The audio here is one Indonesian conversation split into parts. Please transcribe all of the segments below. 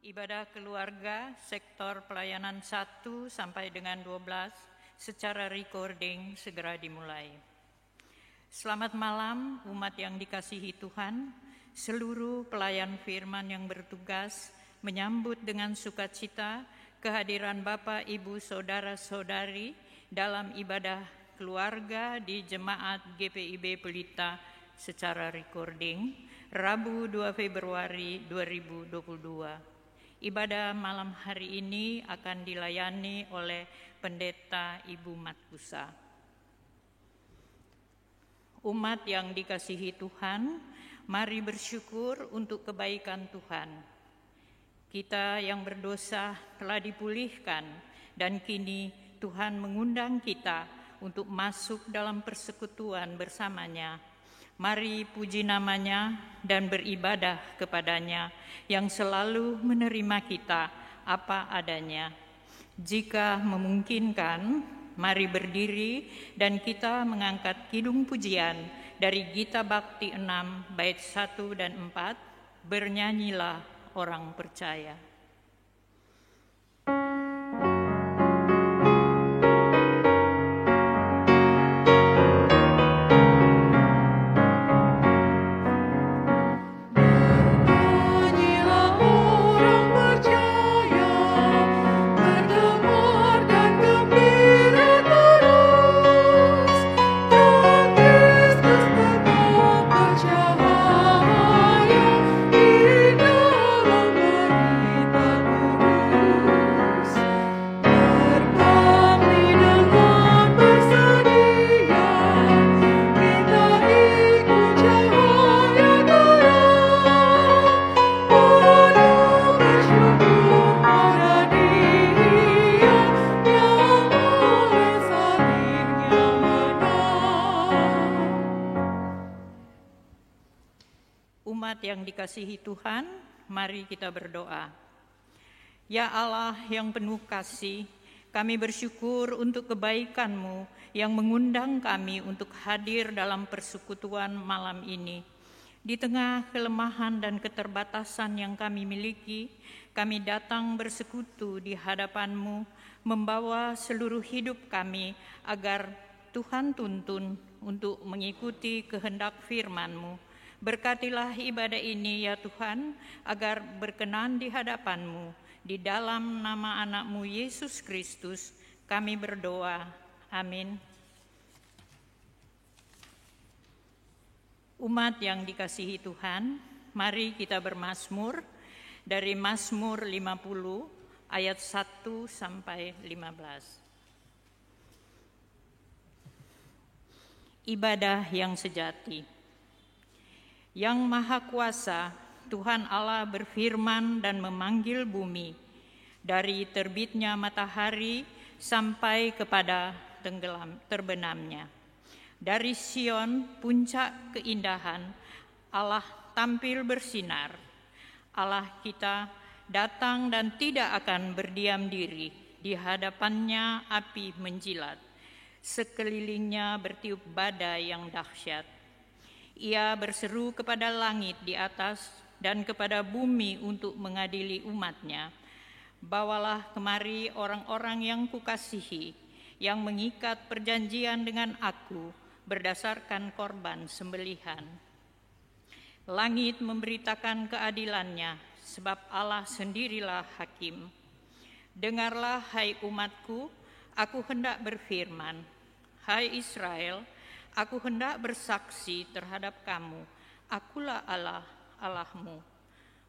Ibadah keluarga sektor pelayanan 1 sampai dengan 12 secara recording segera dimulai. Selamat malam umat yang dikasihi Tuhan, seluruh pelayan firman yang bertugas menyambut dengan sukacita kehadiran Bapak, Ibu, Saudara-saudari dalam ibadah keluarga di Jemaat GPIB Pelita secara recording, Rabu 2 Februari 2022. Ibadah malam hari ini akan dilayani oleh Pendeta Ibu Matkusa. Umat yang dikasihi Tuhan, mari bersyukur untuk kebaikan Tuhan. Kita yang berdosa telah dipulihkan dan kini Tuhan mengundang kita untuk masuk dalam persekutuan bersamanya. Mari puji namanya dan beribadah kepadanya yang selalu menerima kita apa adanya. Jika memungkinkan, mari berdiri dan kita mengangkat kidung pujian dari Gita Bakti 6 bait 1 dan 4, bernyanyilah orang percaya. Umat yang dikasihi Tuhan, mari kita berdoa. Ya Allah yang penuh kasih, kami bersyukur untuk kebaikan-Mu yang mengundang kami untuk hadir dalam persekutuan malam ini. Di tengah kelemahan dan keterbatasan yang kami miliki, kami datang bersekutu di hadapan-Mu, membawa seluruh hidup kami agar Tuhan tuntun untuk mengikuti kehendak firman-Mu. Berkatilah ibadah ini ya Tuhan, agar berkenan di hadapan-Mu. Di dalam nama anak-Mu Yesus Kristus kami berdoa. Amin. Umat yang dikasihi Tuhan, mari kita bermazmur dari Mazmur 50 ayat 1 sampai 15. Ibadah yang sejati. Yang Maha Kuasa, Tuhan Allah berfirman dan memanggil bumi, dari terbitnya matahari sampai kepada terbenamnya. Dari Sion, puncak keindahan, Allah tampil bersinar. Allah kita datang dan tidak akan berdiam diri, di hadapannya api menjilat, sekelilingnya bertiup badai yang dahsyat. Ia berseru kepada langit di atas dan kepada bumi untuk mengadili umatnya. Bawalah kemari orang-orang yang kukasihi, yang mengikat perjanjian dengan aku berdasarkan korban sembelihan. Langit memberitakan keadilannya, sebab Allah sendirilah hakim. Dengarlah hai umatku, aku hendak berfirman. Hai Israel, aku hendak bersaksi terhadap kamu, akulah Allah, Allahmu.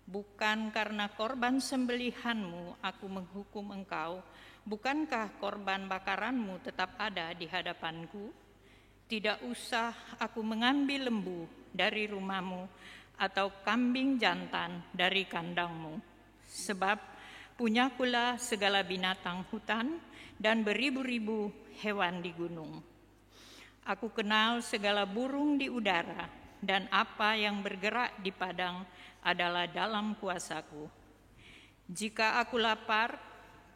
Bukan karena korban sembelihanmu aku menghukum engkau, bukankah korban bakaranmu tetap ada di hadapanku? Tidak usah aku mengambil lembu dari rumahmu atau kambing jantan dari kandangmu. Sebab punyakulah segala binatang hutan dan beribu-ribu hewan di gunung. Aku kenal segala burung di udara, dan apa yang bergerak di padang adalah dalam kuasaku. Jika aku lapar,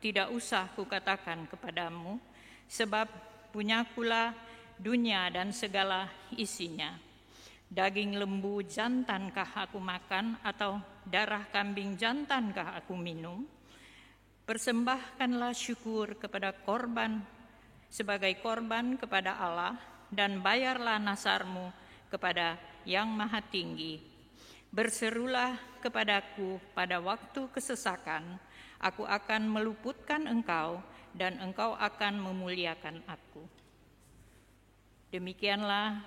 tidak usah kukatakan kepadamu, sebab punyakulah dunia dan segala isinya. Daging lembu jantankah aku makan atau darah kambing jantankah aku minum? Persembahkanlah syukur kepada korban sebagai korban kepada Allah dan bayarlah nasarmu kepada Yang Maha Tinggi. Berserulah kepadaku pada waktu kesesakan, aku akan meluputkan engkau dan engkau akan memuliakan aku. Demikianlah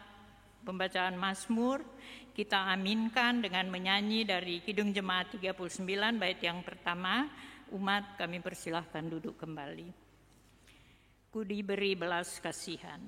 pembacaan Mazmur. Kita aminkan dengan menyanyi dari Kidung Jemaat 39 bait yang pertama. Umat kami persilahkan duduk kembali. Ku diberi belas kasihan.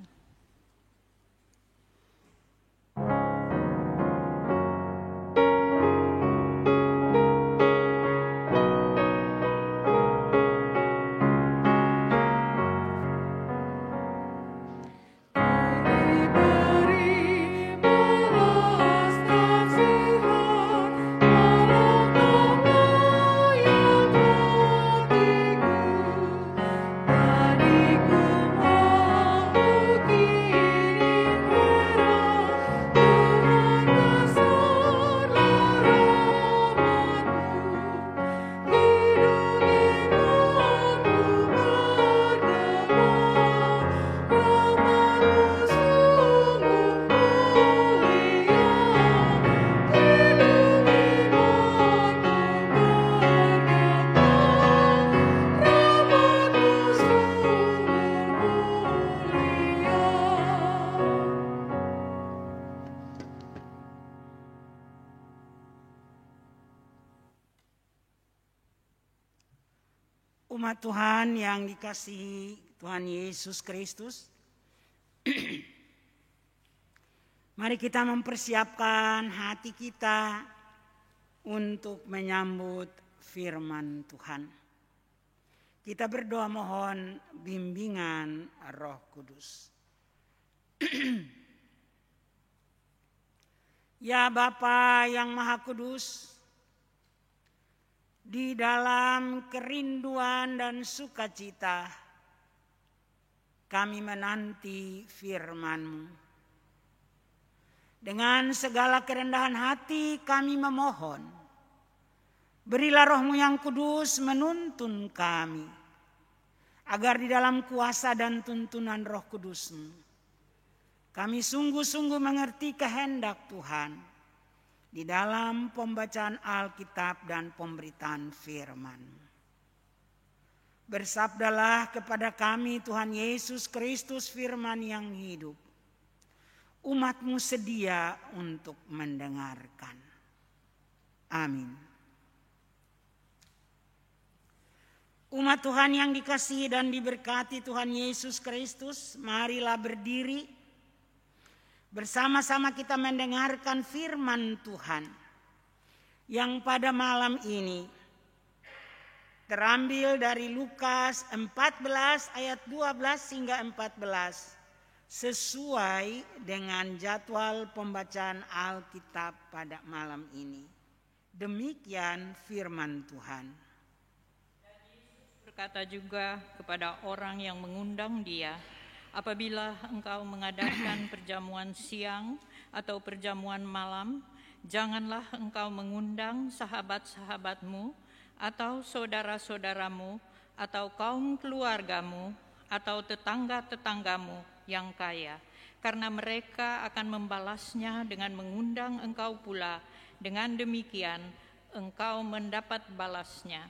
Umat Tuhan yang dikasihi Tuhan Yesus Kristus, mari kita mempersiapkan hati kita untuk menyambut firman Tuhan. Kita berdoa mohon bimbingan Roh Kudus. Ya Bapa yang Maha Kudus, di dalam kerinduan dan sukacita kami menanti firman-Mu. Dengan segala kerendahan hati kami memohon, berilah Roh-Mu yang kudus menuntun kami, agar di dalam kuasa dan tuntunan Roh Kudus-Mu, kami sungguh-sungguh mengerti kehendak Tuhan di dalam pembacaan Alkitab dan pemberitaan firman. Bersabdalah kepada kami Tuhan Yesus Kristus, firman yang hidup. Umat-Mu sedia untuk mendengarkan. Amin. Umat Tuhan yang dikasihi dan diberkati Tuhan Yesus Kristus, marilah berdiri. Bersama-sama kita mendengarkan firman Tuhan yang pada malam ini terambil dari Lukas 14 ayat 12 hingga 14 sesuai dengan jadwal pembacaan Alkitab pada malam ini. Demikian firman Tuhan. Dan Yesus berkata juga kepada orang yang mengundang Dia, apabila engkau mengadakan perjamuan siang atau perjamuan malam, janganlah engkau mengundang sahabat-sahabatmu atau saudara-saudaramu atau kaum keluargamu atau tetangga-tetanggamu yang kaya, karena mereka akan membalasnya dengan mengundang engkau pula. Dengan demikian engkau mendapat balasnya.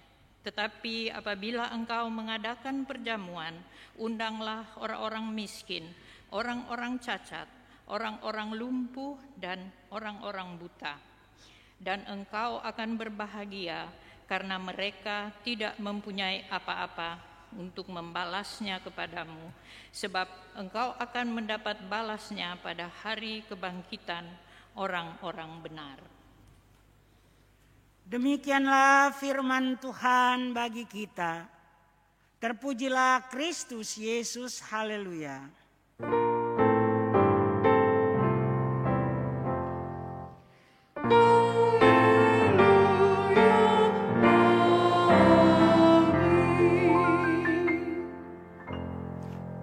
Tetapi apabila engkau mengadakan perjamuan, undanglah orang-orang miskin, orang-orang cacat, orang-orang lumpuh, dan orang-orang buta. Dan engkau akan berbahagia karena mereka tidak mempunyai apa-apa untuk membalasnya kepadamu, sebab engkau akan mendapat balasnya pada hari kebangkitan orang-orang benar. Demikianlah firman Tuhan bagi kita. Terpujilah Kristus Yesus, haleluya.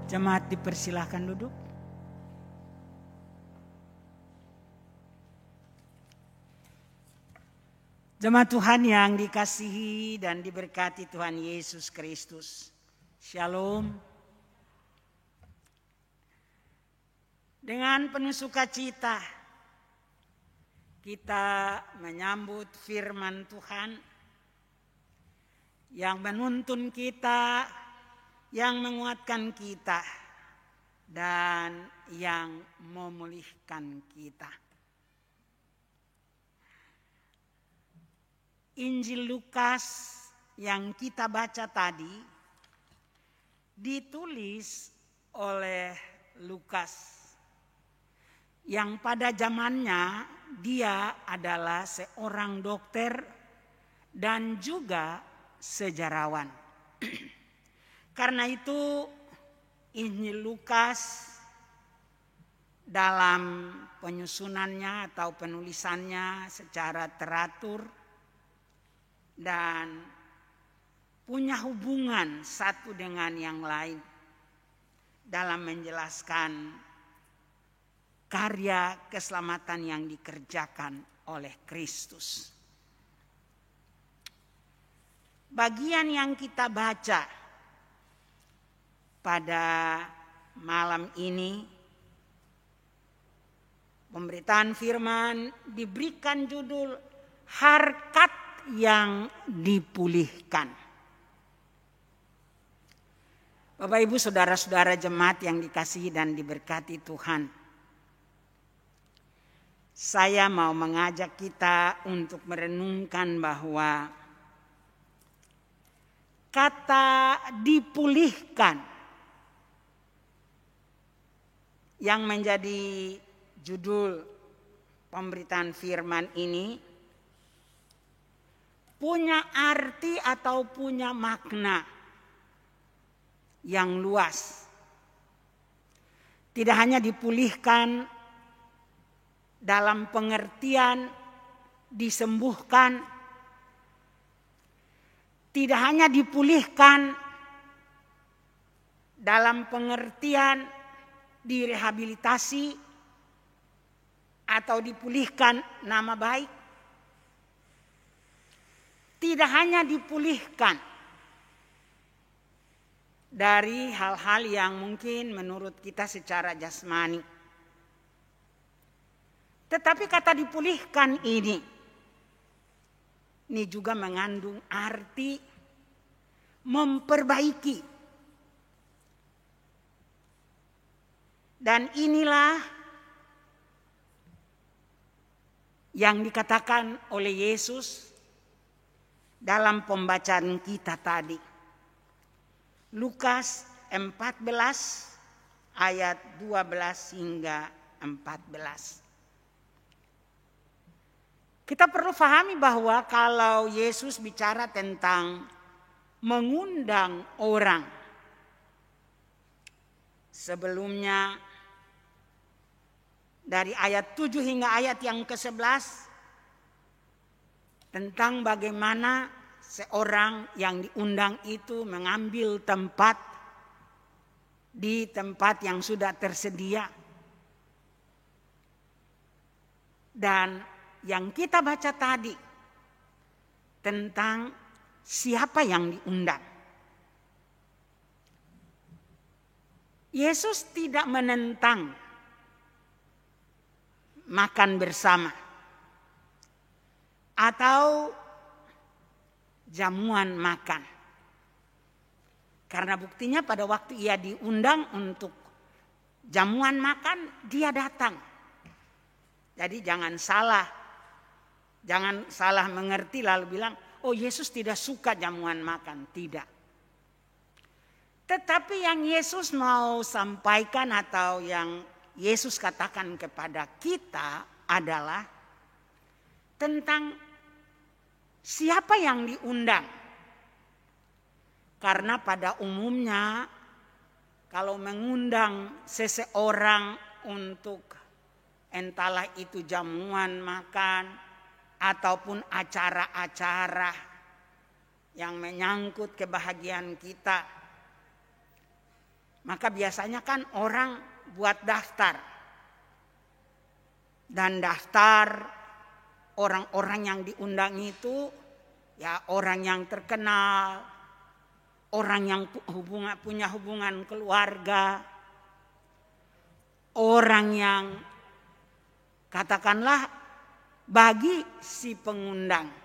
Jemaat dipersilahkan duduk. Jemaat Tuhan yang dikasihi dan diberkati Tuhan Yesus Kristus. Shalom. Dengan penuh sukacita kita menyambut firman Tuhan yang menuntun kita, yang menguatkan kita, dan yang memulihkan kita. Injil Lukas yang kita baca tadi ditulis oleh Lukas yang pada zamannya dia adalah seorang dokter dan juga sejarawan. Karena itu Injil Lukas dalam penyusunannya atau penulisannya secara teratur dan punya hubungan satu dengan yang lain dalam menjelaskan karya keselamatan yang dikerjakan oleh Kristus. Bagian yang kita baca pada malam ini, pemberitaan firman diberikan judul Harkat yang dipulihkan. Bapak Ibu saudara-saudara jemaat yang dikasihi dan diberkati Tuhan. Saya mau mengajak kita untuk merenungkan bahwa kata dipulihkan yang menjadi judul pemberitaan firman ini punya arti atau punya makna yang luas. Tidak hanya dipulihkan dalam pengertian disembuhkan, tidak hanya dipulihkan dalam pengertian direhabilitasi atau dipulihkan nama baik. Tidak hanya dipulihkan dari hal-hal yang mungkin menurut kita secara jasmani. Tetapi kata dipulihkan ini juga mengandung arti memperbaiki. Dan inilah yang dikatakan oleh Yesus dalam pembacaan kita tadi. Lukas 14 ayat 12 hingga 14. Kita perlu pahami bahwa kalau Yesus bicara tentang mengundang orang, sebelumnya dari ayat 7 hingga ayat yang ke-11 tentang bagaimana seorang yang diundang itu mengambil tempat di tempat yang sudah tersedia. Dan yang kita baca tadi tentang siapa yang diundang. Yesus tidak menentang makan bersama atau jamuan makan. Karena buktinya pada waktu ia diundang untuk jamuan makan, dia datang. Jadi jangan salah mengerti lalu bilang, oh Yesus tidak suka jamuan makan. Tidak. Tetapi yang Yesus mau sampaikan atau yang Yesus katakan kepada kita adalah tentang siapa yang diundang. Karena pada umumnya kalau mengundang seseorang untuk entahlah itu jamuan makan ataupun acara-acara yang menyangkut kebahagiaan kita, maka biasanya kan orang buat daftar. Dan daftar orang-orang yang diundang itu ya orang yang terkenal, orang yang punya hubungan keluarga, orang yang katakanlah bagi si pengundang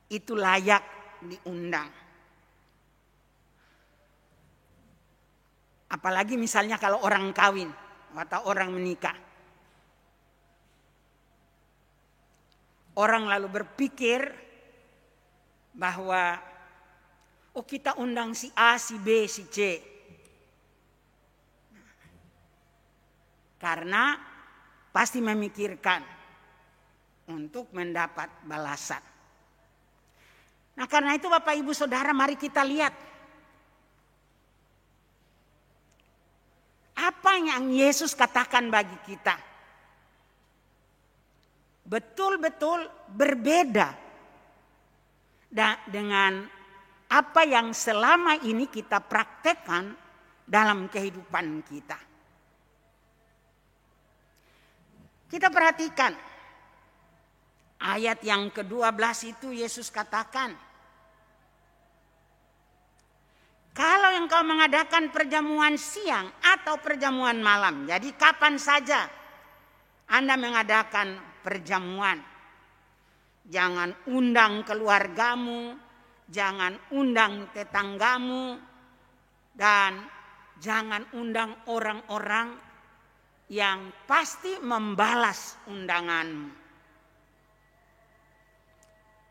itu layak diundang. Apalagi misalnya kalau orang kawin atau orang menikah. Orang lalu berpikir bahwa kita undang si A, si B, si C. Karena pasti memikirkan untuk mendapat balasan. Nah, karena itu Bapak Ibu Saudara, mari kita lihat apa yang Yesus katakan bagi kita. Betul-betul berbeda dengan apa yang selama ini kita praktekkan dalam kehidupan kita. Kita perhatikan ayat yang ke-12 itu Yesus katakan, kalau engkau mengadakan perjamuan siang atau perjamuan malam, jadi kapan saja Anda mengadakan perjamuan, jangan undang keluargamu, jangan undang tetanggamu, dan jangan undang orang-orang yang pasti membalas undanganmu.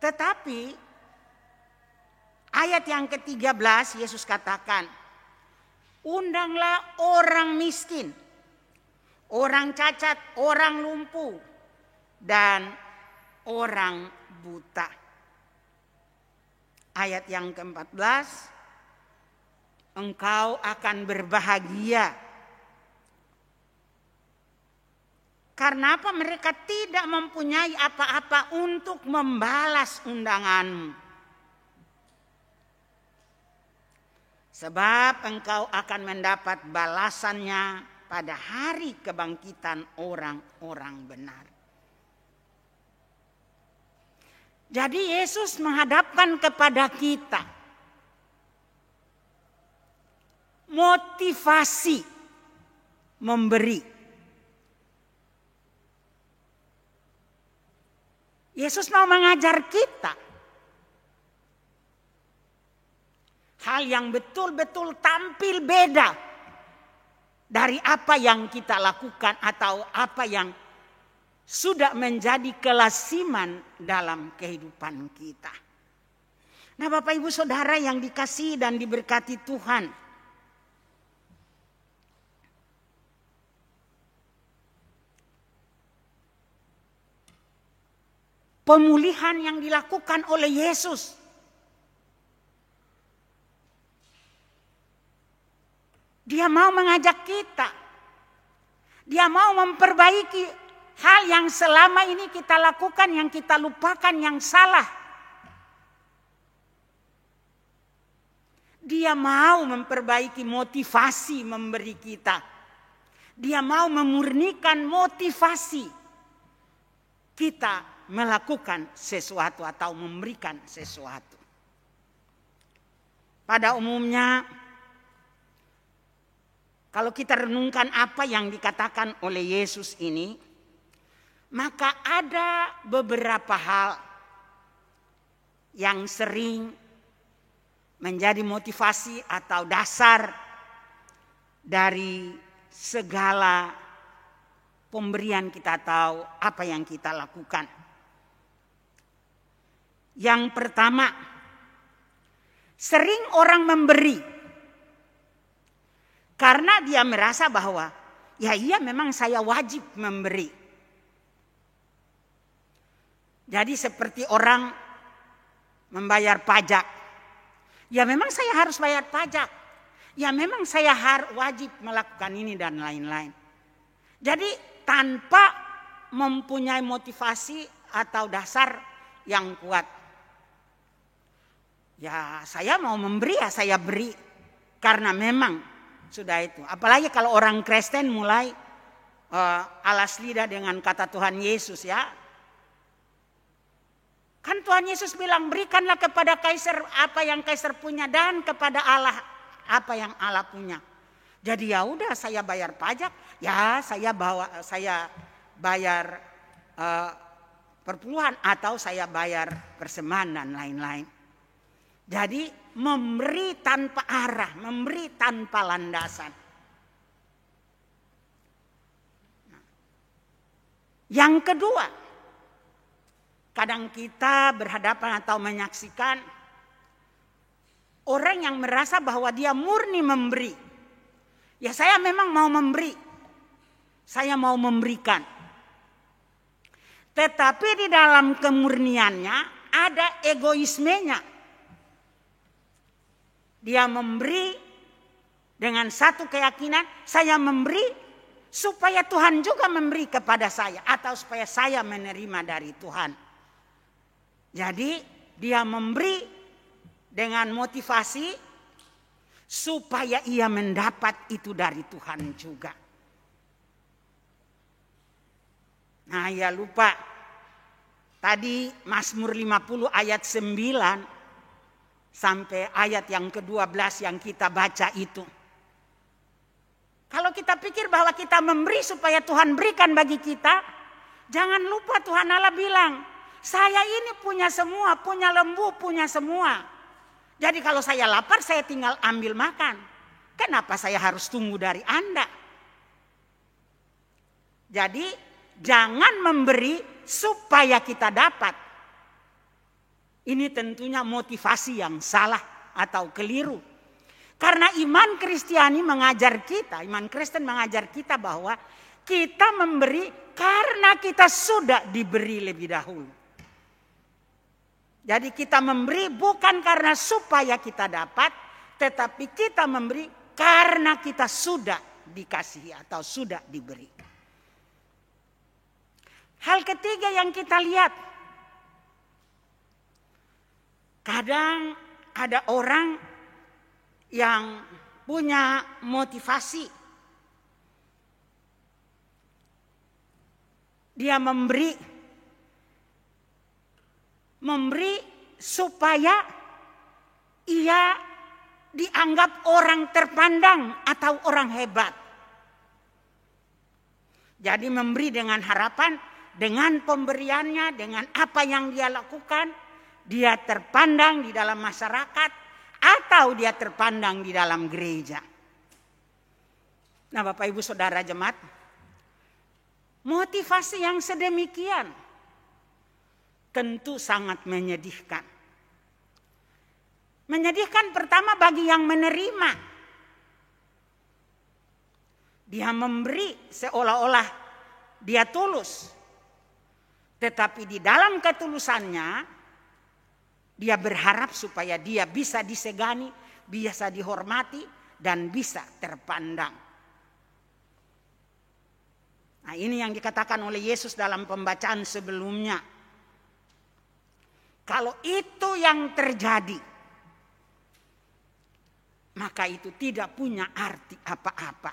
Tetapi ayat yang ke-13 Yesus katakan, undanglah orang miskin, orang cacat, orang lumpuh, dan orang buta. Ayat yang ke-14, engkau akan berbahagia. Karena apa? Mereka tidak mempunyai apa-apa untuk membalas undanganmu. Sebab engkau akan mendapat balasannya pada hari kebangkitan orang-orang benar. Jadi Yesus menghadapkan kepada kita motivasi memberi. Yesus mau mengajar kita hal yang betul-betul tampil beda dari apa yang kita lakukan atau apa yang sudah menjadi kelasiman dalam kehidupan kita. Nah, Bapak Ibu Saudara yang dikasihi dan diberkati Tuhan, pemulihan yang dilakukan oleh Yesus Dia mau mengajak kita. Dia mau memperbaiki hal yang selama ini kita lakukan, yang kita lupakan, yang salah. Dia mau memperbaiki motivasi memberi kita. Dia mau memurnikan motivasi kita melakukan sesuatu atau memberikan sesuatu. Pada umumnya, kalau kita renungkan apa yang dikatakan oleh Yesus ini, maka ada beberapa hal yang sering menjadi motivasi atau dasar dari segala pemberian kita atau apa yang kita lakukan. Yang pertama, sering orang memberi karena dia merasa bahwa ya iya memang saya wajib memberi. Jadi seperti orang membayar pajak. Ya memang saya harus bayar pajak. Ya memang saya wajib melakukan ini dan lain-lain. Jadi tanpa mempunyai motivasi atau dasar yang kuat. Ya saya mau memberi, ya saya beri. Karena memang sudah itu. Apalagi kalau orang Kristen mulai alas lidah dengan kata Tuhan Yesus ya. Kan Tuhan Yesus bilang, berikanlah kepada kaisar apa yang kaisar punya dan kepada Allah apa yang Allah punya. Jadi ya udah, saya bayar pajak, ya saya bayar perpuluhan atau saya bayar persembahan dan lain-lain. Jadi memberi tanpa arah, memberi tanpa landasan. Yang kedua, kadang kita berhadapan atau menyaksikan orang yang merasa bahwa dia murni memberi. Ya saya memang mau memberi, saya mau memberikan. Tetapi di dalam kemurniannya ada egoismenya. Dia memberi dengan satu keyakinan, saya memberi supaya Tuhan juga memberi kepada saya, atau supaya saya menerima dari Tuhan. Jadi dia memberi dengan motivasi supaya ia mendapat itu dari Tuhan juga. Nah ya lupa, tadi Mazmur 50 ayat 9 sampai ayat yang ke-12 yang kita baca itu. Kalau kita pikir bahwa kita memberi supaya Tuhan berikan bagi kita, jangan lupa Tuhan Allah bilang, saya ini punya semua, punya lembu, punya semua. Jadi kalau saya lapar, saya tinggal ambil makan. Kenapa saya harus tunggu dari Anda? Jadi jangan memberi supaya kita dapat. Ini tentunya motivasi yang salah atau keliru. Karena iman Kristiani mengajar kita, iman Kristen mengajar kita bahwa kita memberi karena kita sudah diberi lebih dahulu. Jadi kita memberi bukan karena supaya kita dapat, tetapi kita memberi karena kita sudah dikasihi atau sudah diberi. Hal ketiga yang kita lihat, kadang ada orang yang punya motivasi. Dia memberi supaya ia dianggap orang terpandang atau orang hebat. Jadi memberi dengan harapan, dengan pemberiannya, dengan apa yang dia lakukan, dia terpandang di dalam masyarakat atau dia terpandang di dalam gereja. Nah Bapak Ibu Saudara jemaat, motivasi yang sedemikian tentu sangat menyedihkan. Menyedihkan pertama bagi yang menerima. Dia memberi seolah-olah dia tulus. Tetapi di dalam ketulusannya, dia berharap supaya dia bisa disegani, bisa dihormati, dan bisa terpandang. Nah ini yang dikatakan oleh Yesus dalam pembacaan sebelumnya. Kalau itu yang terjadi, maka itu tidak punya arti apa-apa.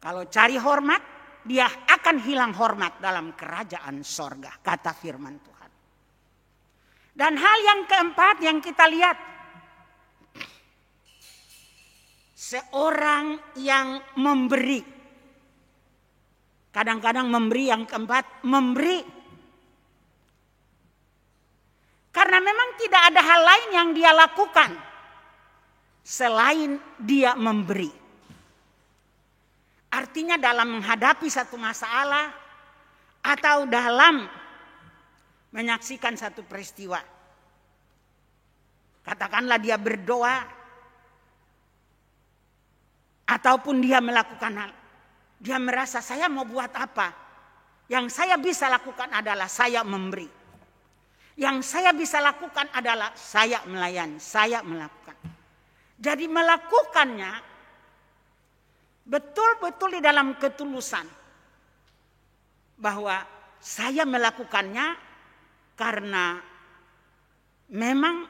Kalau cari hormat, dia akan hilang hormat dalam kerajaan sorga, kata firman Tuhan. Dan hal yang keempat yang kita lihat, seorang yang memberi. Kadang-kadang memberi, yang keempat, memberi. Karena memang tidak ada hal lain yang dia lakukan selain dia memberi. Artinya dalam menghadapi satu masalah atau dalam menyaksikan satu peristiwa. Katakanlah dia berdoa ataupun dia melakukan hal. Dia merasa saya mau buat apa? Yang saya bisa lakukan adalah saya memberi. Yang saya bisa lakukan adalah saya melayani, saya melakukan. Jadi melakukannya betul-betul di dalam ketulusan. Bahwa saya melakukannya karena memang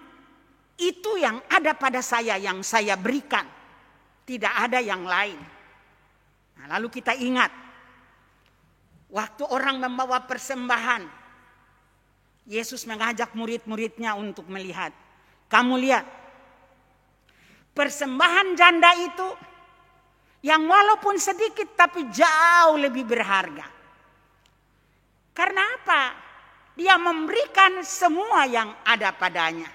itu yang ada pada saya yang saya berikan. Tidak ada yang lain. Nah, lalu kita ingat, waktu orang membawa persembahan, Yesus mengajak murid-muridnya untuk melihat. Kamu lihat, persembahan janda itu yang walaupun sedikit tapi jauh lebih berharga. Karena apa? Dia memberikan semua yang ada padanya.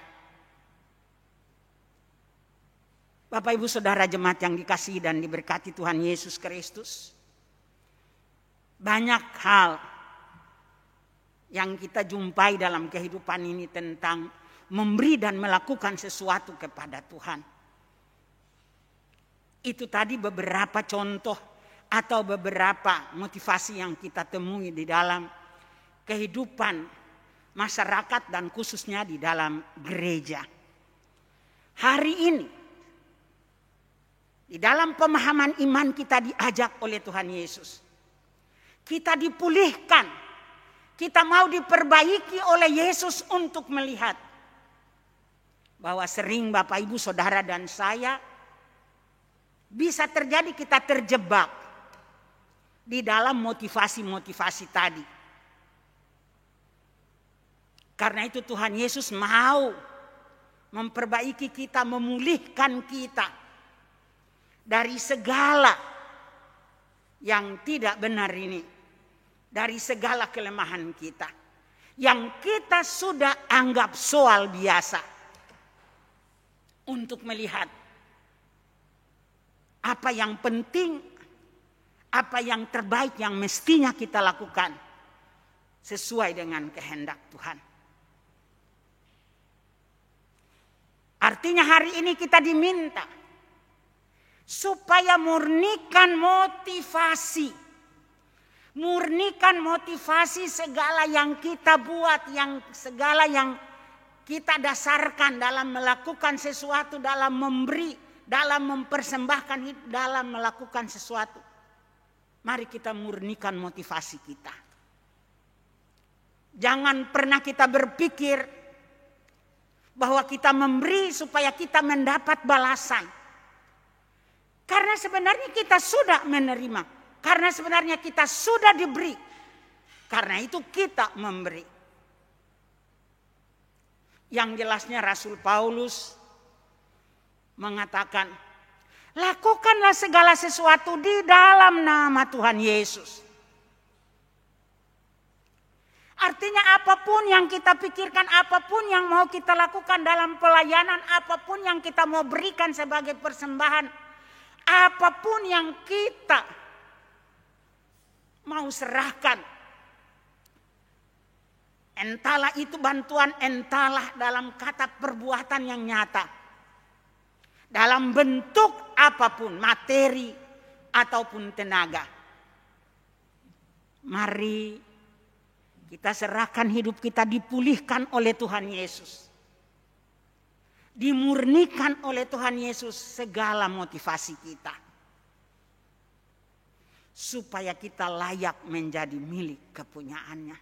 Bapak Ibu Saudara jemaat yang dikasihi dan diberkati Tuhan Yesus Kristus. Banyak hal yang kita jumpai dalam kehidupan ini tentang memberi dan melakukan sesuatu kepada Tuhan. Itu tadi beberapa contoh atau beberapa motivasi yang kita temui di dalam kehidupan masyarakat dan khususnya di dalam gereja. Hari ini, di dalam pemahaman iman kita diajak oleh Tuhan Yesus. Kita dipulihkan. Kita mau diperbaiki oleh Yesus untuk melihat bahwa sering Bapak Ibu Saudara dan saya bisa terjadi kita terjebak di dalam motivasi-motivasi tadi. Karena itu Tuhan Yesus mau memperbaiki kita, memulihkan kita dari segala yang tidak benar ini. Dari segala kelemahan kita. Yang kita sudah anggap soal biasa. Untuk melihat apa yang penting, apa yang terbaik yang mestinya kita lakukan. Sesuai dengan kehendak Tuhan. Artinya hari ini kita diminta supaya murnikan motivasi. Murnikan motivasi segala yang kita buat, segala yang kita dasarkan dalam melakukan sesuatu, dalam memberi, dalam mempersembahkan, dalam melakukan sesuatu. Mari kita murnikan motivasi kita. Jangan pernah kita berpikir bahwa kita memberi supaya kita mendapat balasan. Karena sebenarnya kita sudah menerima. Karena sebenarnya kita sudah diberi. Karena itu kita memberi. Yang jelasnya Rasul Paulus mengatakan, lakukanlah segala sesuatu di dalam nama Tuhan Yesus. Artinya apapun yang kita pikirkan, apapun yang mau kita lakukan dalam pelayanan, apapun yang kita mau berikan sebagai persembahan, apapun yang kita mau serahkan, entahlah itu bantuan, entahlah dalam kata perbuatan yang nyata, dalam bentuk apapun, materi ataupun tenaga. Mari kita serahkan hidup kita, dipulihkan oleh Tuhan Yesus. Dimurnikan oleh Tuhan Yesus segala motivasi kita. Supaya kita layak menjadi milik kepunyaannya.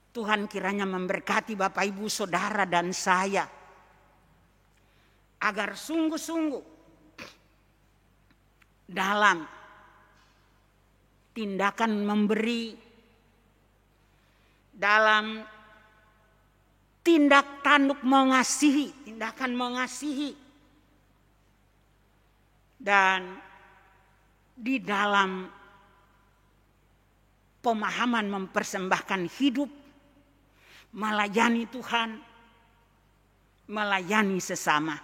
Tuhan kiranya memberkati Bapak Ibu Saudara dan saya. Agar sungguh-sungguh dalam tindakan memberi, dalam tindak tanduk mengasihi, tindakan mengasihi, dan di dalam pemahaman mempersembahkan hidup, melayani Tuhan, melayani sesama.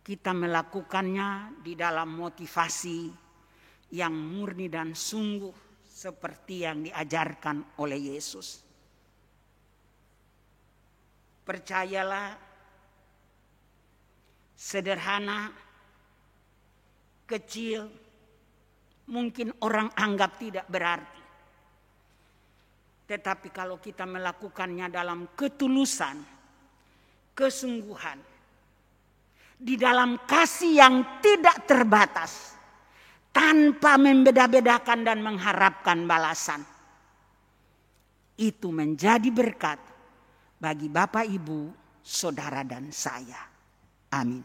Kita melakukannya di dalam motivasi yang murni dan sungguh seperti yang diajarkan oleh Yesus. Percayalah, sederhana, kecil, mungkin orang anggap tidak berarti. Tetapi kalau kita melakukannya dalam ketulusan, kesungguhan, di dalam kasih yang tidak terbatas, tanpa membeda-bedakan dan mengharapkan balasan, itu menjadi berkat bagi Bapak, Ibu, Saudara dan saya. Amin.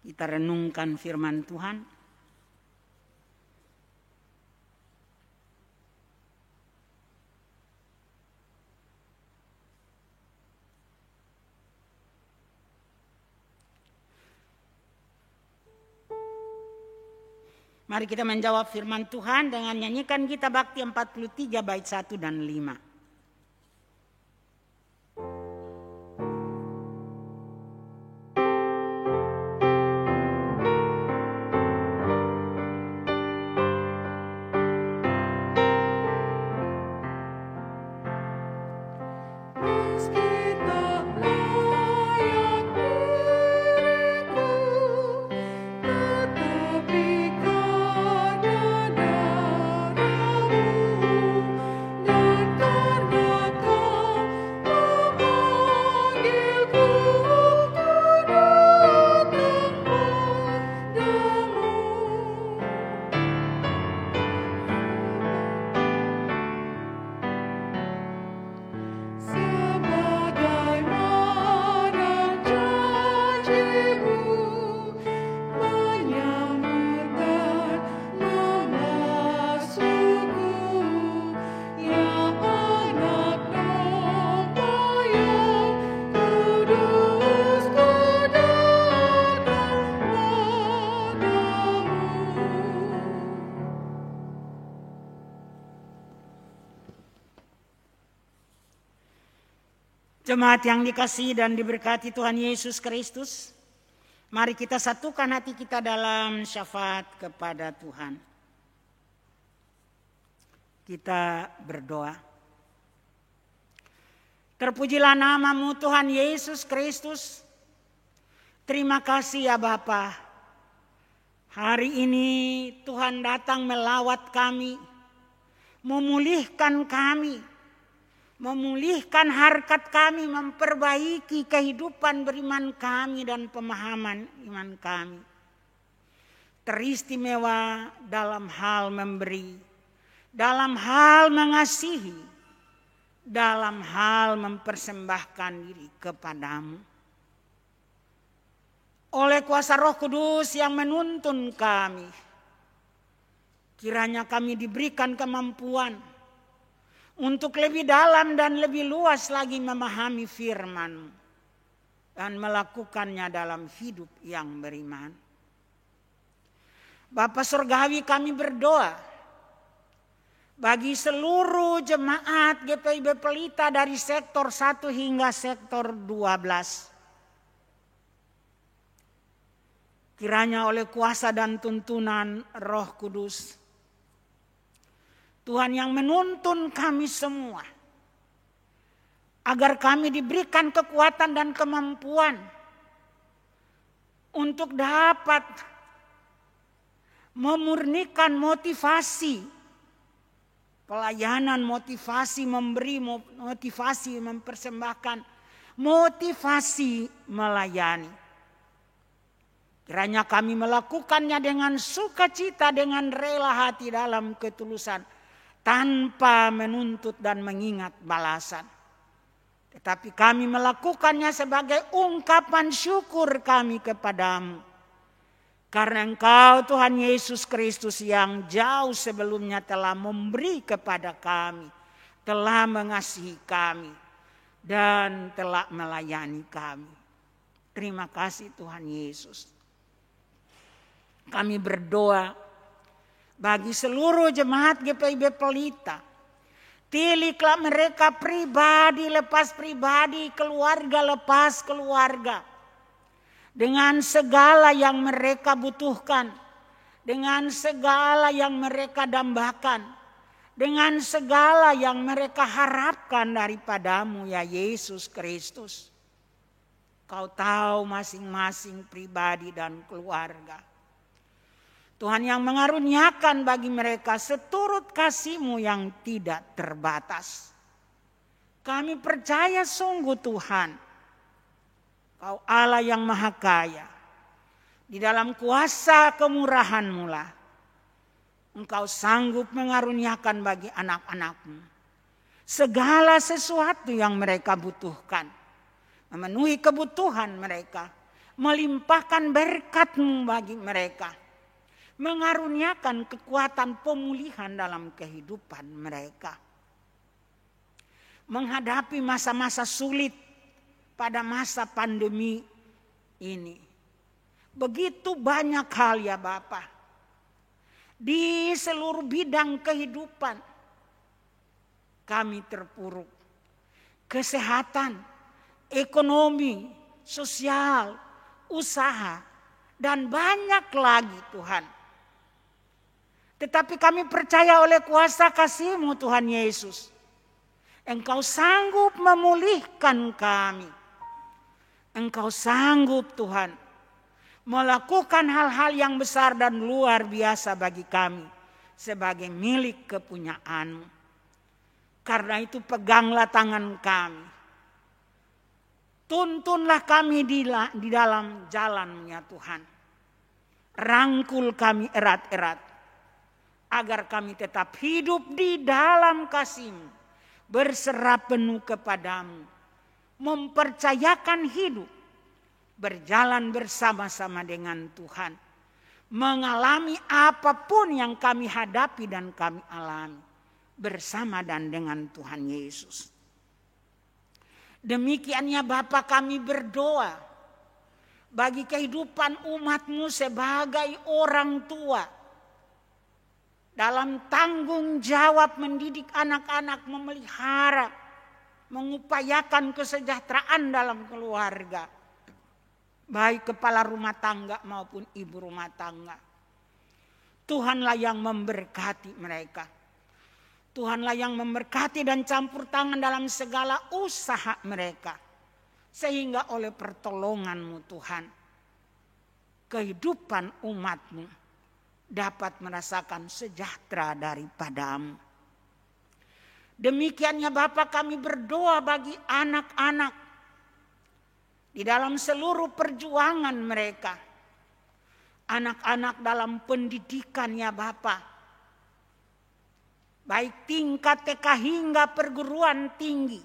Kita renungkan firman Tuhan. Mari kita menjawab firman Tuhan dengan nyanyikan Gita Bakti 43 bait 1 dan 5. Jemaat yang dikasihi dan diberkati Tuhan Yesus Kristus, mari kita satukan hati kita dalam syafaat kepada Tuhan. Kita berdoa. Terpujilah nama-Mu Tuhan Yesus Kristus. Terima kasih ya Bapa. Hari ini Tuhan datang melawat kami, memulihkan kami, memulihkan harkat kami, memperbaiki kehidupan beriman kami dan pemahaman iman kami. Teristimewa dalam hal memberi, dalam hal mengasihi, dalam hal mempersembahkan diri kepadamu. Oleh kuasa Roh Kudus yang menuntun kami, kiranya kami diberikan kemampuan untuk lebih dalam dan lebih luas lagi memahami firman-Mu dan melakukannya dalam hidup yang beriman. Bapa Surgawi, kami berdoa bagi seluruh jemaat GPIB Pelita dari sektor 1 hingga sektor 12. Kiranya oleh kuasa dan tuntunan Roh Kudus, Tuhan yang menuntun kami semua, agar kami diberikan kekuatan dan kemampuan untuk dapat memurnikan motivasi pelayanan, motivasi memberi, motivasi mempersembahkan, motivasi melayani. Kiranya kami melakukannya dengan sukacita, dengan rela hati dalam ketulusan, tanpa menuntut dan mengingat balasan. Tetapi kami melakukannya sebagai ungkapan syukur kami kepadamu. Karena Engkau Tuhan Yesus Kristus yang jauh sebelumnya telah memberi kepada kami, telah mengasihi kami, dan telah melayani kami. Terima kasih Tuhan Yesus. Kami berdoa bagi seluruh jemaat GPIB Pelita. Tiliklah mereka pribadi lepas pribadi, keluarga lepas keluarga. Dengan segala yang mereka butuhkan. Dengan segala yang mereka dambakan. Dengan segala yang mereka harapkan daripadamu ya Yesus Kristus. Kau tahu masing-masing pribadi dan keluarga. Tuhan yang mengaruniakan bagi mereka seturut kasih-Mu yang tidak terbatas. Kami percaya sungguh Tuhan, Kau Allah yang Maha Kaya. Di dalam kuasa kemurahan-Mu lah Engkau sanggup mengaruniakan bagi anak-anak-Mu segala sesuatu yang mereka butuhkan. Memenuhi kebutuhan mereka, melimpahkan berkat-Mu bagi mereka, mengaruniakan kekuatan pemulihan dalam kehidupan mereka. Menghadapi masa-masa sulit pada masa pandemi ini. Begitu banyak hal ya Bapa. Di seluruh bidang kehidupan kami terpuruk. Kesehatan, ekonomi, sosial, usaha, dan banyak lagi Tuhan. Tetapi kami percaya oleh kuasa kasih-Mu Tuhan Yesus, Engkau sanggup memulihkan kami. Engkau sanggup Tuhan melakukan hal-hal yang besar dan luar biasa bagi kami sebagai milik kepunyaan-Mu. Karena itu peganglah tangan kami. Tuntunlah kami di dalam jalan-Mu ya Tuhan. Rangkul kami erat-erat agar kami tetap hidup di dalam kasih-Mu, berserah penuh kepada-Mu, mempercayakan hidup, berjalan bersama-sama dengan Tuhan, mengalami apapun yang kami hadapi dan kami alami bersama dan dengan Tuhan Yesus. Demikiannya Bapa, kami berdoa bagi kehidupan umat-Mu sebagai orang tua, dalam tanggung jawab mendidik anak-anak, memelihara, mengupayakan kesejahteraan dalam keluarga, baik kepala rumah tangga maupun ibu rumah tangga. Tuhanlah yang memberkati mereka. Tuhanlah yang memberkati dan campur tangan dalam segala usaha mereka. Sehingga oleh pertolongan-Mu Tuhan, kehidupan umat-Mu dapat merasakan sejahtera daripada-Mu. Demikiannya Bapa, kami berdoa bagi anak-anak di dalam seluruh perjuangan mereka. Anak-anak dalam pendidikan ya Bapa, baik tingkat TK hingga perguruan tinggi,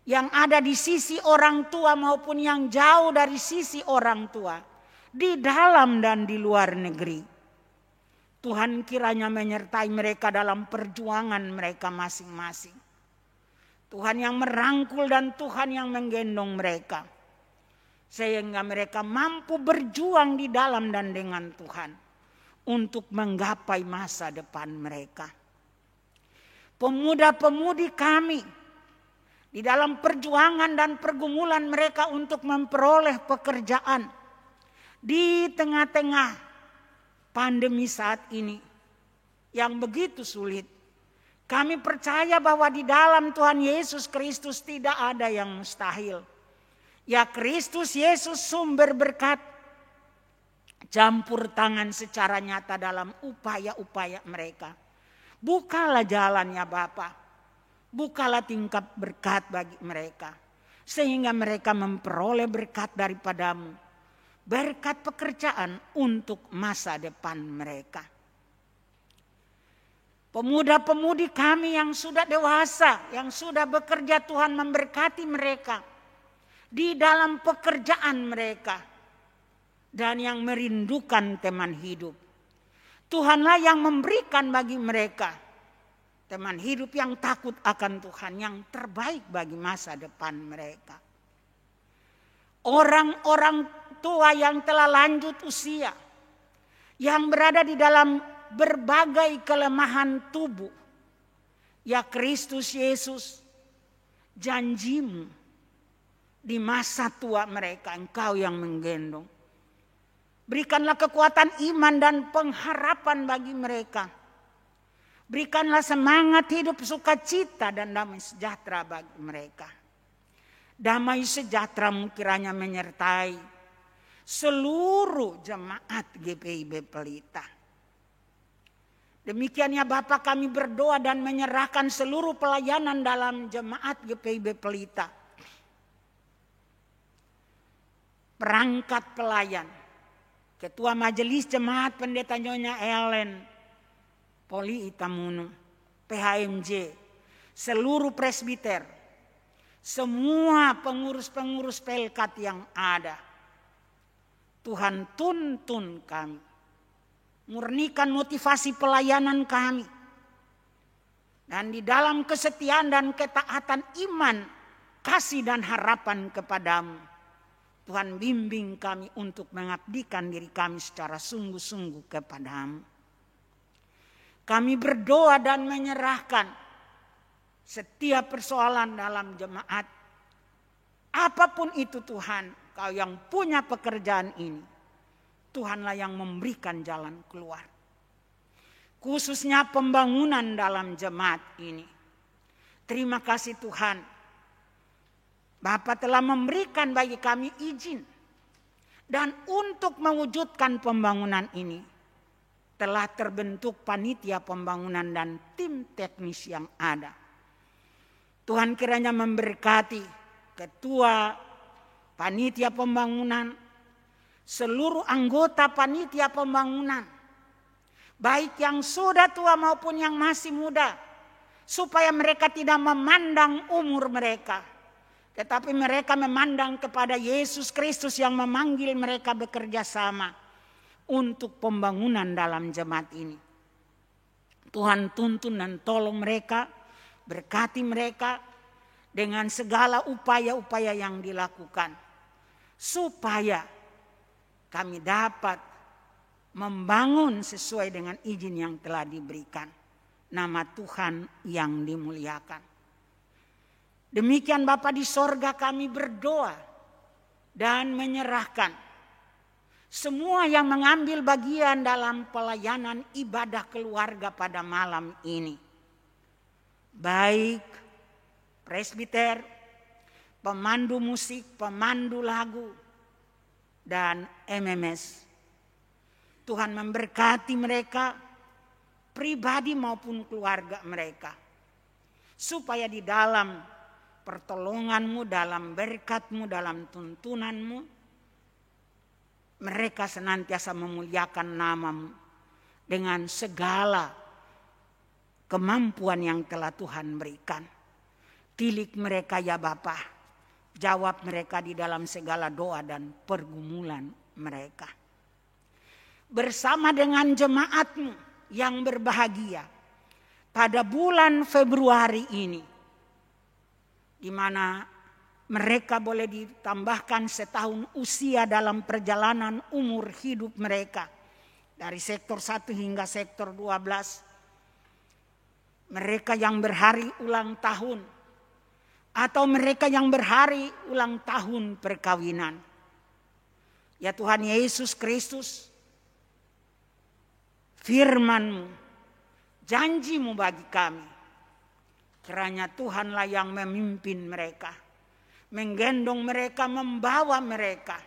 yang ada di sisi orang tua maupun yang jauh dari sisi orang tua, di dalam dan di luar negeri. Tuhan kiranya menyertai mereka dalam perjuangan mereka masing-masing. Tuhan yang merangkul dan Tuhan yang menggendong mereka, sehingga mereka mampu berjuang di dalam dan dengan Tuhan untuk menggapai masa depan mereka. Pemuda-pemudi kami di dalam perjuangan dan pergumulan mereka untuk memperoleh pekerjaan di tengah-tengah pandemi saat ini yang begitu sulit, kami percaya bahwa di dalam Tuhan Yesus Kristus tidak ada yang mustahil. Ya Kristus Yesus sumber berkat, campur tangan secara nyata dalam upaya-upaya mereka. Bukalah jalannya Bapa, bukalah tingkap berkat bagi mereka, sehingga mereka memperoleh berkat daripada-Mu. Berkat pekerjaan untuk masa depan mereka. Pemuda-pemudi kami yang sudah dewasa, yang sudah bekerja, Tuhan memberkati mereka di dalam pekerjaan mereka. Dan yang merindukan teman hidup, Tuhanlah yang memberikan bagi mereka teman hidup yang takut akan Tuhan, yang terbaik bagi masa depan mereka. Orang-orang tua yang telah lanjut usia, yang berada di dalam berbagai kelemahan tubuh, ya Kristus Yesus, janji-Mu di masa tua mereka Engkau yang menggendong. Berikanlah kekuatan iman dan pengharapan bagi mereka. Berikanlah semangat hidup, sukacita dan damai sejahtera bagi mereka. Damai sejahtera-Mu kiranya menyertai seluruh jemaat GPIB Pelita. Demikiannya Bapa, kami berdoa dan menyerahkan seluruh pelayanan dalam jemaat GPIB Pelita. Perangkat pelayan, Ketua Majelis Jemaat Pendeta Nyonya Ellen Poli Itamunu, PHMJ, seluruh presbiter, semua pengurus-pengurus Pelkat yang ada, Tuhan tuntun kami. Murnikan motivasi pelayanan kami. Dan di dalam kesetiaan dan ketaatan iman, kasih dan harapan kepadamu, Tuhan bimbing kami untuk mengabdikan diri kami secara sungguh-sungguh kepadamu. Kami berdoa dan menyerahkan setiap persoalan dalam jemaat. Apapun itu Tuhan, Kau yang punya pekerjaan ini, Tuhanlah yang memberikan jalan keluar. Khususnya pembangunan dalam jemaat ini. Terima kasih Tuhan. Bapa telah memberikan bagi kami izin. Dan untuk mewujudkan pembangunan ini, telah terbentuk panitia pembangunan dan tim teknis yang ada. Tuhan kiranya memberkati ketua panitia pembangunan, seluruh anggota panitia pembangunan, baik yang sudah tua maupun yang masih muda, supaya mereka tidak memandang umur mereka, tetapi mereka memandang kepada Yesus Kristus yang memanggil mereka bekerja sama untuk pembangunan dalam jemaat ini. Tuhan tuntun dan tolong mereka, berkati mereka dengan segala upaya-upaya yang dilakukan, supaya kami dapat membangun sesuai dengan izin yang telah diberikan. Nama Tuhan yang dimuliakan. Demikian Bapa di sorga, kami berdoa dan menyerahkan semua yang mengambil bagian dalam pelayanan ibadah keluarga pada malam ini. Baik presbiter, pemandu musik, pemandu lagu, dan MMS. Tuhan memberkati mereka, pribadi maupun keluarga mereka. Supaya di dalam pertolongan-Mu, dalam berkat-Mu, dalam tuntunan-Mu, mereka senantiasa memuliakan nama-Mu dengan segala kemampuan yang telah Tuhan berikan. Tilik mereka ya Bapa, jawab mereka di dalam segala doa dan pergumulan mereka. Bersama dengan jemaat-Mu yang berbahagia pada bulan Februari ini, di mana mereka boleh ditambahkan setahun usia dalam perjalanan umur hidup mereka, dari sektor 1 hingga sektor 12. Mereka yang berhari ulang tahun, atau mereka yang berhari ulang tahun perkawinan. Ya Tuhan Yesus Kristus, firman-Mu, janji-Mu bagi kami, kiranya Tuhanlah yang memimpin mereka, menggendong mereka, membawa mereka,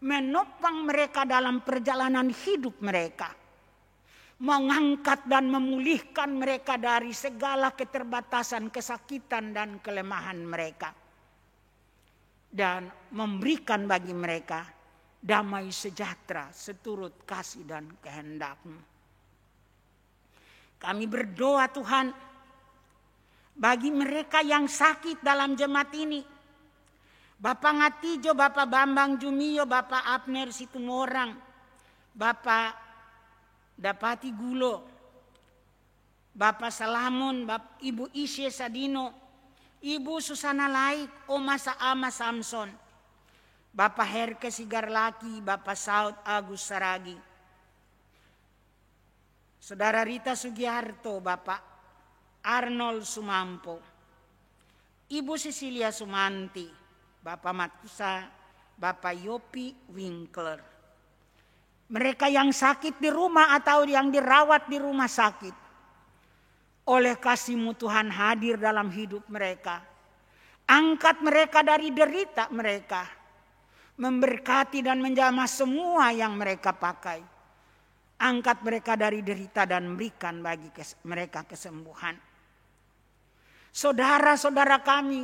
menopang mereka dalam perjalanan hidup mereka, mengangkat dan memulihkan mereka dari segala keterbatasan, kesakitan, dan kelemahan mereka, dan memberikan bagi mereka damai sejahtera seturut kasih dan kehendak-Mu. Kami berdoa Tuhan bagi mereka yang sakit dalam jemaat ini, Bapak Ngatijo, Bapak Bambang Jumio, Bapak Abner Situmorang, Bapak Dapati Gulo, Bapak Salamun, Ibu Isye Sadino, Ibu Susana Laik, Oma Saama Samson, Bapak Herke Sigarlaki, Bapak Saud Agus Saragi, Saudara Rita Sugiharto, Bapak Arnold Sumampo, Ibu Cecilia Sumanti, Bapak Matusa, Bapak Yopi Winkler. Mereka yang sakit di rumah atau yang dirawat di rumah sakit, oleh kasih-Mu Tuhan hadir dalam hidup mereka. Angkat mereka dari derita mereka, memberkati dan menjamah semua yang mereka pakai. Angkat mereka dari derita dan berikan bagi mereka kesembuhan. Saudara-saudara kami,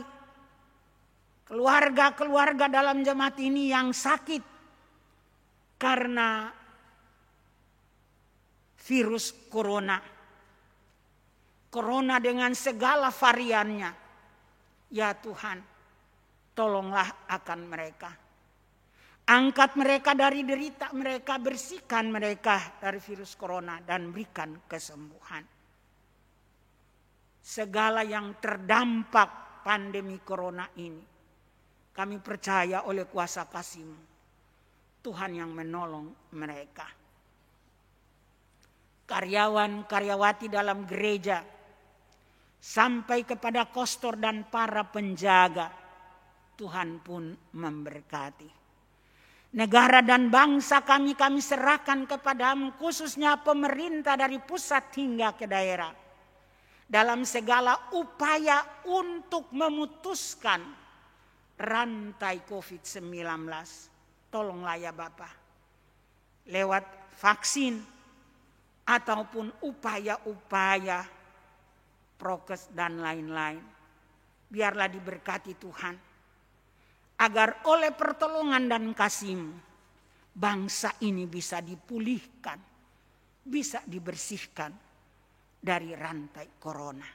keluarga-keluarga dalam jemaat ini yang sakit karena virus corona. Corona dengan segala variannya. Ya Tuhan, tolonglah akan mereka. Angkat mereka dari derita mereka, bersihkan mereka dari virus corona dan berikan kesembuhan. Segala yang terdampak pandemi corona ini, kami percaya oleh kuasa kasih-Mu, Tuhan yang menolong mereka. Karyawan-karyawati dalam gereja, sampai kepada kostor dan para penjaga, Tuhan pun memberkati. Negara dan bangsa kami serahkan kepadamu, khususnya pemerintah dari pusat hingga ke daerah. Dalam segala upaya untuk memutuskan rantai COVID-19. Tolonglah ya Bapak. Lewat vaksin ataupun upaya-upaya prokes dan lain-lain. Biarlah diberkati Tuhan. Agar oleh pertolongan dan kasih-Mu, bangsa ini bisa dipulihkan, bisa dibersihkan dari rantai corona.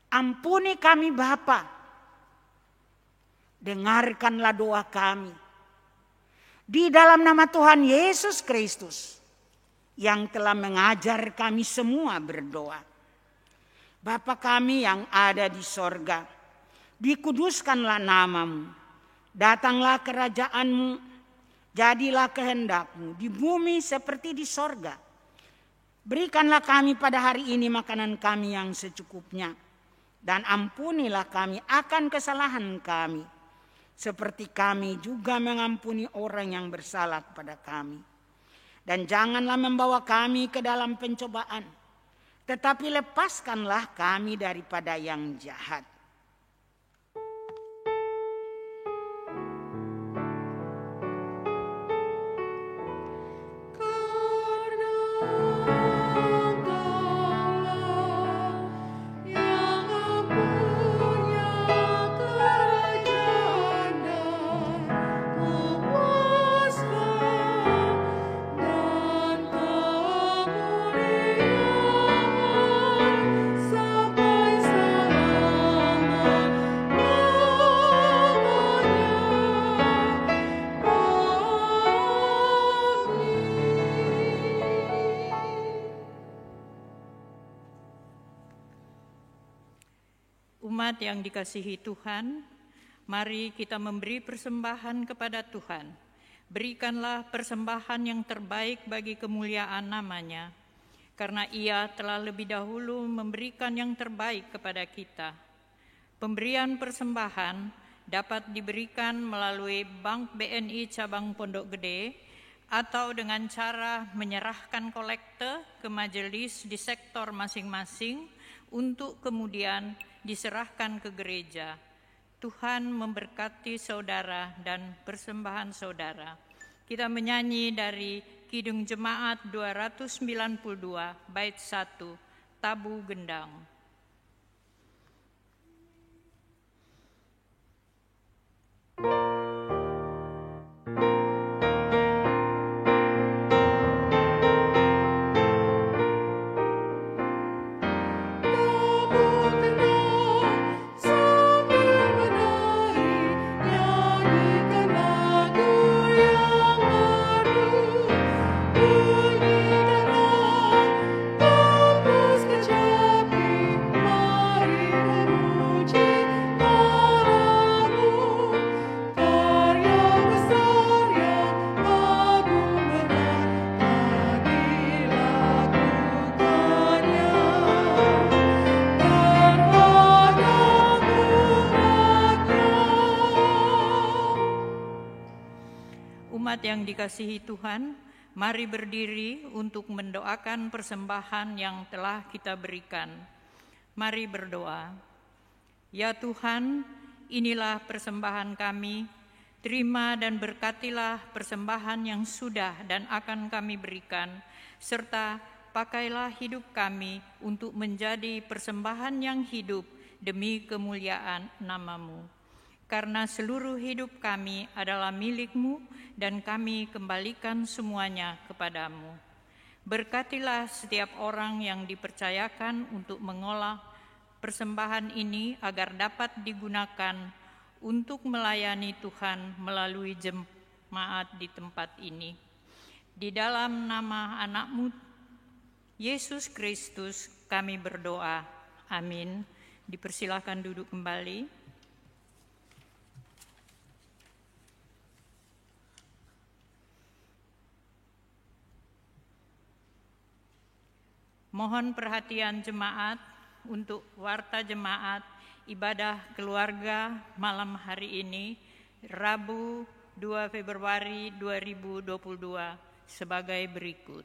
Ampuni kami Bapa, dengarkanlah doa kami. Di dalam nama Tuhan Yesus Kristus, yang telah mengajar kami semua berdoa. Bapa kami yang ada di sorga, dikuduskanlah nama-Mu, datanglah kerajaan-Mu, jadilah kehendak-Mu di bumi seperti di sorga. Berikanlah kami pada hari ini makanan kami yang secukupnya, dan ampunilah kami akan kesalahan kami, seperti kami juga mengampuni orang yang bersalah kepada kami. Dan janganlah membawa kami ke dalam pencobaan, tetapi lepaskanlah kami daripada yang jahat. Umat yang dikasihi Tuhan, mari kita memberi persembahan kepada Tuhan. Berikanlah persembahan yang terbaik bagi kemuliaan nama-Nya, karena Ia telah lebih dahulu memberikan yang terbaik kepada kita. Pemberian persembahan dapat diberikan melalui Bank BNI Cabang Pondok Gede atau dengan cara menyerahkan kolekte ke majelis di sektor masing-masing untuk kemudian diserahkan ke gereja. Tuhan memberkati saudara dan persembahan saudara. Kita menyanyi dari Kidung Jemaat 292 bait 1, Tabu Gendang. Yang dikasihi Tuhan, mari berdiri untuk mendoakan persembahan yang telah kita berikan. Mari berdoa. Ya Tuhan, inilah persembahan kami. Terima dan berkatilah persembahan yang sudah dan akan kami berikan, serta pakailah hidup kami untuk menjadi persembahan yang hidup demi kemuliaan nama-Mu. Karena seluruh hidup kami adalah milik-Mu dan kami kembalikan semuanya kepadamu. Berkatilah setiap orang yang dipercayakan untuk mengolah persembahan ini agar dapat digunakan untuk melayani Tuhan melalui jemaat di tempat ini. Di dalam nama anak-Mu, Yesus Kristus, kami berdoa. Amin. Dipersilahkan duduk kembali. Mohon perhatian jemaat untuk warta jemaat ibadah keluarga malam hari ini, Rabu 2 Februari 2022 sebagai berikut.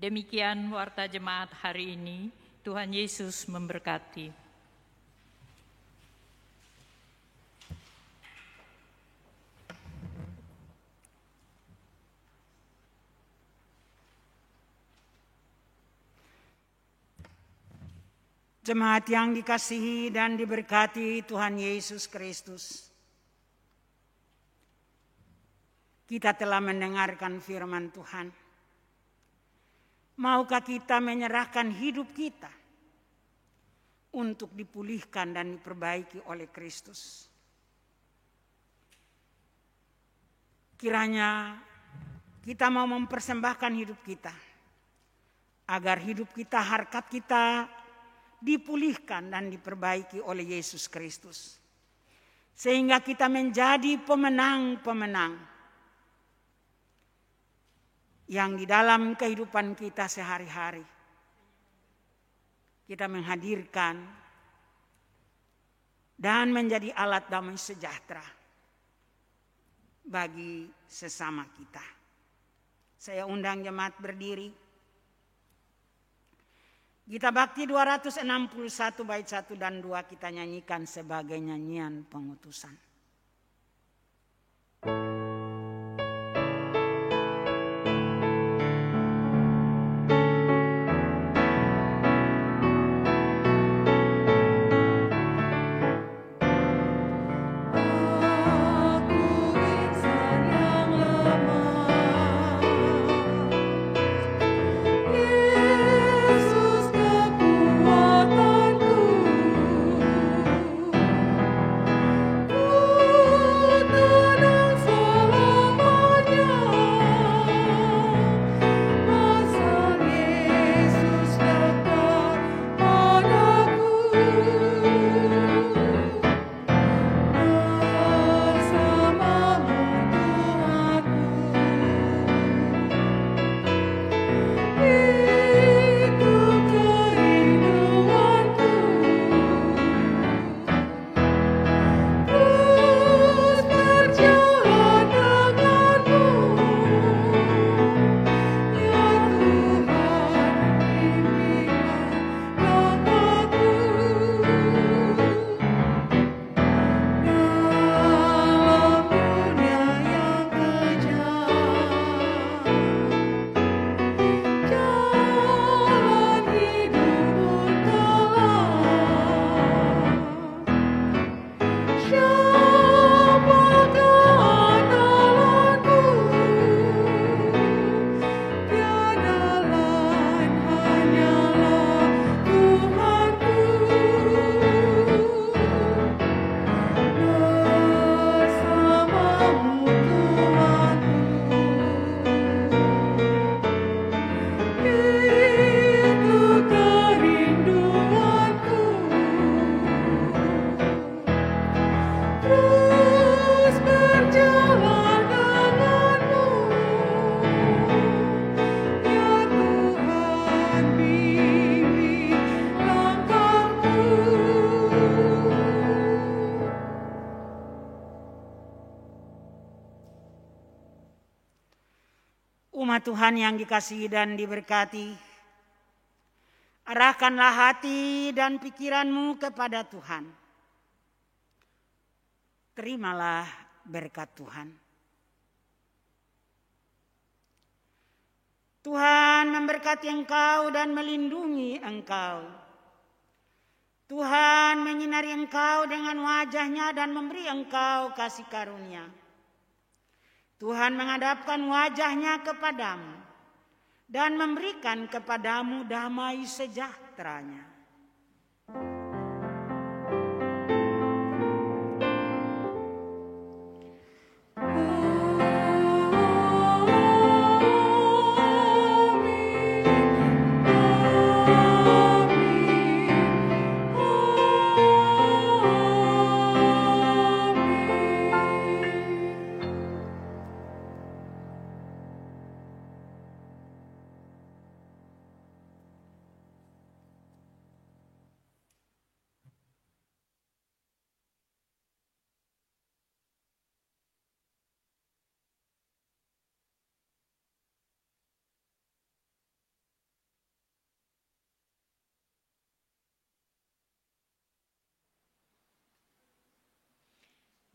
Demikian warta jemaat hari ini. Tuhan Yesus memberkati. Jemaat yang dikasihi dan diberkati Tuhan Yesus Kristus. Kita telah mendengarkan firman Tuhan. Maukah kita menyerahkan hidup kita untuk dipulihkan dan diperbaiki oleh Kristus? Kiranya kita mau mempersembahkan hidup kita, agar hidup kita, harkat kita dipulihkan dan diperbaiki oleh Yesus Kristus. Sehingga kita menjadi pemenang-pemenang yang di dalam kehidupan kita sehari-hari kita menghadirkan dan menjadi alat damai sejahtera bagi sesama kita. Saya undang jemaat berdiri. Gita Bakti 261 bait 1 dan 2 kita nyanyikan sebagai nyanyian pengutusan. Yesus kekuatanku. Umat Tuhan yang dikasihi dan diberkati, arahkanlah hati dan pikiranmu kepada Tuhan. Terimalah berkat Tuhan. Tuhan memberkati engkau dan melindungi engkau. Tuhan menyinari engkau dengan wajah-Nya dan memberi engkau kasih karunia. Tuhan menghadapkan wajah-Nya kepadamu dan memberikan kepadamu damai sejahtera-Nya.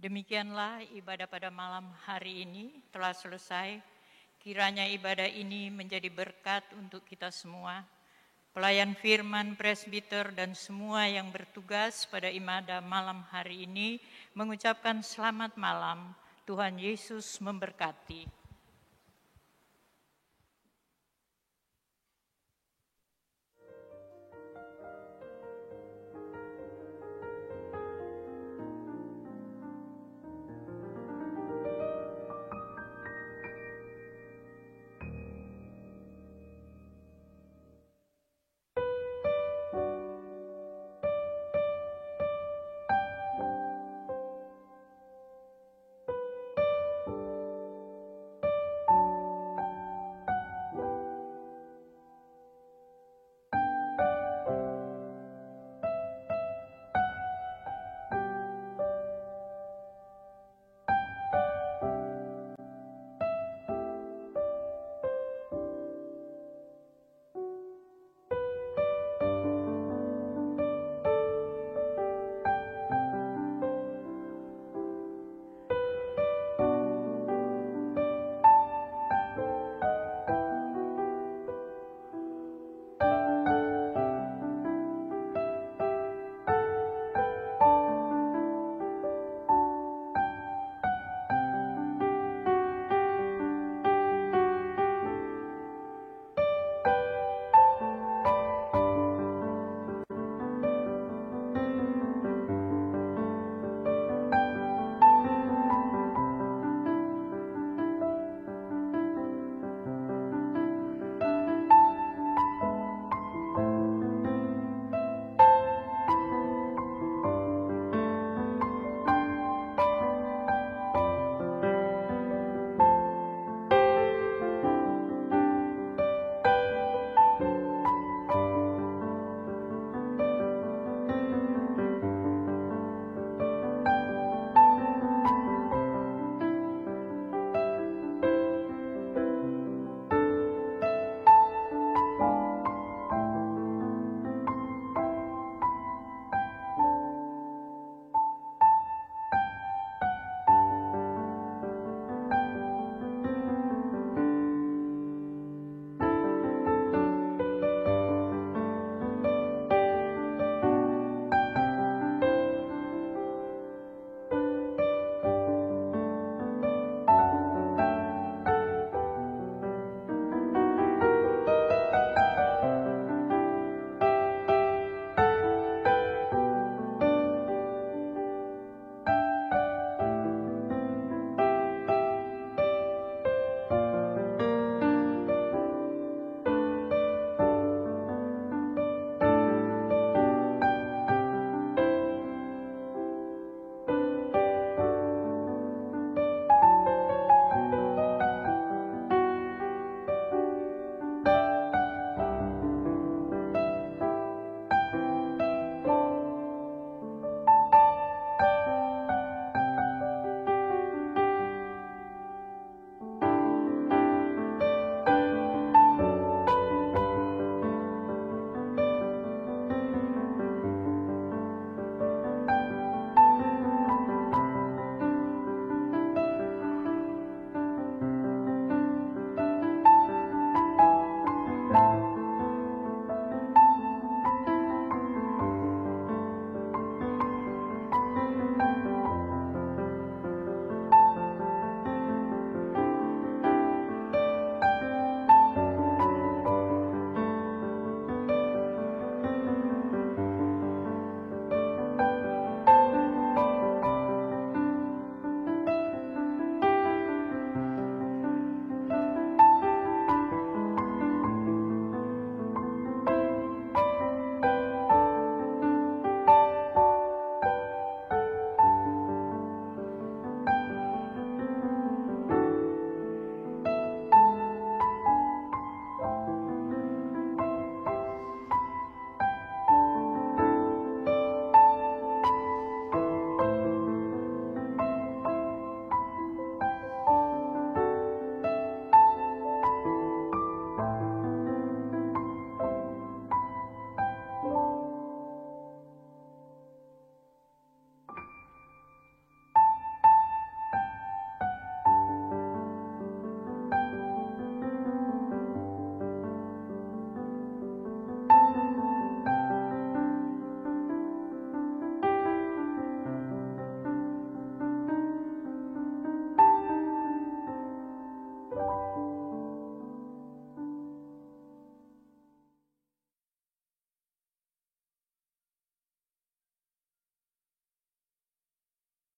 Demikianlah ibadah pada malam hari ini telah selesai. Kiranya ibadah ini menjadi berkat untuk kita semua, pelayan firman, presbiter, dan semua yang bertugas pada ibadah malam hari ini mengucapkan selamat malam. Tuhan Yesus memberkati.